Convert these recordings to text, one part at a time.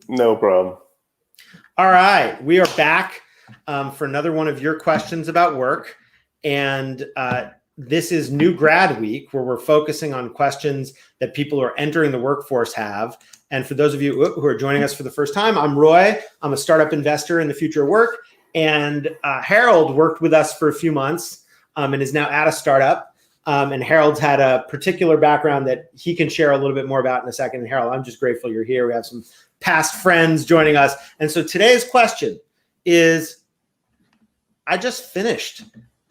No problem. All right. We are back for another one of your questions about work. And this is New Grad Week, where we're focusing on questions that people who are entering the workforce have. And for those of you who are joining us for the first time, I'm Roy. I'm a startup investor in the future of work. And Harold worked with us for a few months and is now at a startup. And Harold's had a particular background that he can share a little bit more about in a second. And Harold, I'm just grateful you're here. We have some past friends joining us. And so today's question is, I just finished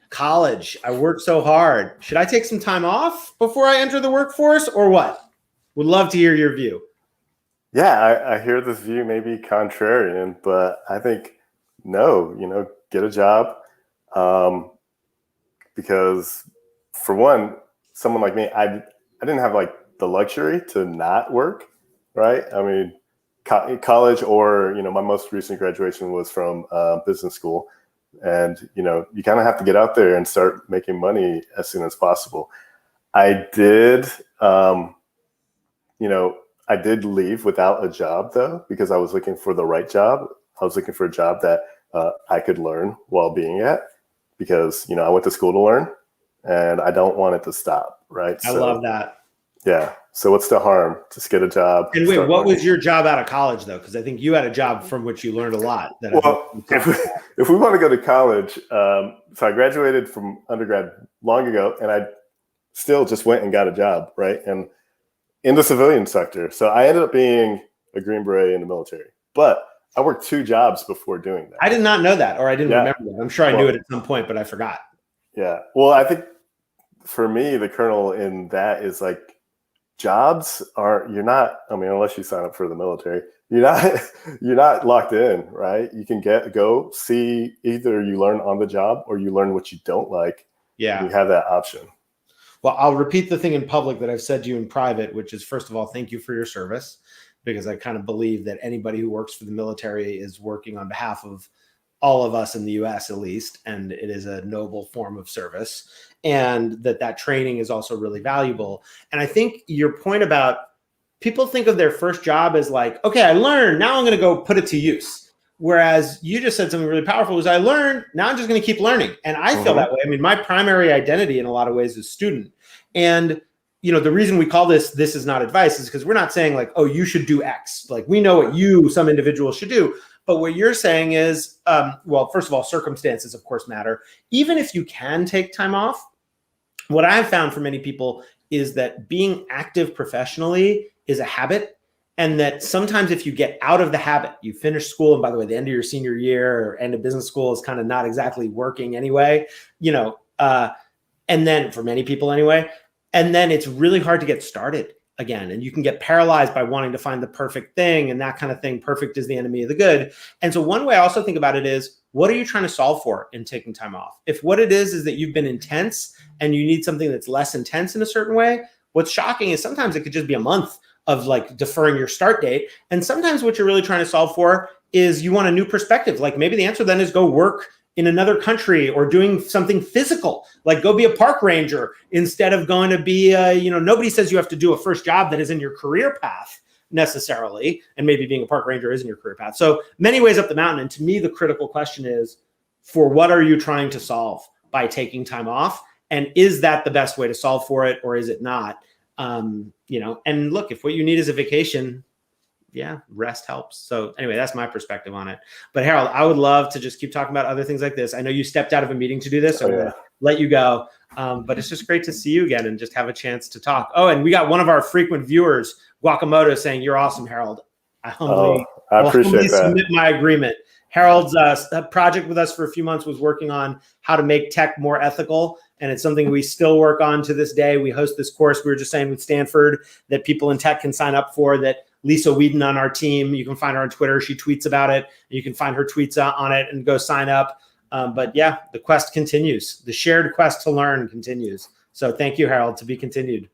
college. I worked so hard. Should I take some time off before I enter the workforce or what? Would love to hear your view. Yeah, I hear this view may be contrarian, but I think no, get a job. Because for one, someone like me, I didn't have like the luxury to not work, right? I mean, college or, my most recent graduation was from business school. And, you kind of have to get out there and start making money as soon as possible. I did leave without a job, though, because I was looking for the right job. I was looking for a job that I could learn while being at, because, I went to school to learn and I don't want it to stop, right? I love that. Yeah. So what's the harm? Just get a job. And wait, what was your job out of college, though? Because I think you had a job from which you learned a lot. If we want to go to college, so I graduated from undergrad long ago, and I still just went and got a job, right? And in the civilian sector. So I ended up being a Green Beret in the military. But I worked 2 jobs before doing that. I did not know that, or I didn't remember that. I'm sure I knew it at some point, but I forgot. Yeah. Well, I think for me, the kernel in that is like, jobs unless you sign up for the military, you're not locked in, right? You can go see, either you learn on the job or you learn what you don't like. Yeah. You have that option. Well, I'll repeat the thing in public that I've said to you in private, which is, first of all, thank you for your service, because I kind of believe that anybody who works for the military is working on behalf of all of us in the US, at least, and it is a noble form of service, and that training is also really valuable. And I think your point about people think of their first job as like, okay, I learned, now I'm going to go put it to use. Whereas you just said something really powerful, was I learned, now I'm just going to keep learning. And I feel that way. I mean, my primary identity in a lot of ways is student. And the reason we call this is not advice is because we're not saying like, oh, you should do X. Like, we know what some individuals should do. But what you're saying is, well, first of all, circumstances, of course, matter. Even if you can take time off, what I've found for many people is that being active professionally is a habit. And that sometimes if you get out of the habit, you finish school, and by the way, the end of your senior year or end of business school is kind of not exactly working anyway, and then for many people anyway, and then it's really hard to get started again. And you can get paralyzed by wanting to find the perfect thing and that kind of thing. Perfect is the enemy of the good. And so one way I also think about it is, what are you trying to solve for in taking time off? If what it is that you've been intense and you need something that's less intense in a certain way, what's shocking is sometimes it could just be a month of like deferring your start date. And sometimes what you're really trying to solve for is you want a new perspective. Like maybe the answer then is go work in another country or doing something physical, like go be a park ranger instead of going to be, nobody says you have to do a first job that is in your career path necessarily. And maybe being a park ranger isn't your career path. So many ways up the mountain. And to me, the critical question is, for what are you trying to solve by taking time off? And is that the best way to solve for it, or is it not? And look, if what you need is a vacation, yeah, rest helps. So anyway, that's my perspective on it. But Harold, I would love to just keep talking about other things like this. I know you stepped out of a meeting to do this, so I'm going to let you go. But it's just great to see you again and just have a chance to talk. Oh, and we got one of our frequent viewers, Guacamoto, saying, "You're awesome, Harold." I appreciate that. Submit my agreement. Harold's project with us for a few months was working on how to make tech more ethical. And it's something we still work on to this day. We host this course, we were just saying, with Stanford, that people in tech can sign up for, that Lisa Whedon on our team, you can find her on Twitter. She tweets about it. You can find her tweets on it and go sign up. But yeah, the quest continues. The shared quest to learn continues. So thank you, Harold, to be continued.